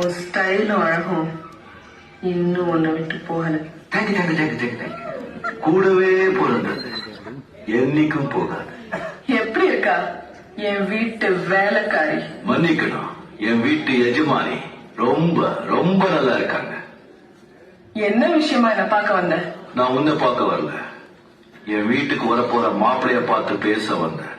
உன் ஸ்டைலும் அழகும் இன்னும் உன்னை விட்டு போகல. Thank you thank you thank you thank you. கூடவே பிறந்தது என்னைக்கும் போகாது. எப்படி இருக்கா என் வீட்டு வேலைக்காரி? மன்னிக்கணும், என் வீட்டு எஜமானி ரொம்ப ரொம்ப நல்லா இருக்காங்க. என்ன விஷயமா என்ன பார்க்க வந்த? நான் உன்னை பார்க்க வரல, என் வீட்டுக்கு வரப்போற மாப்பிளைய பார்த்து பேச வந்தேன்.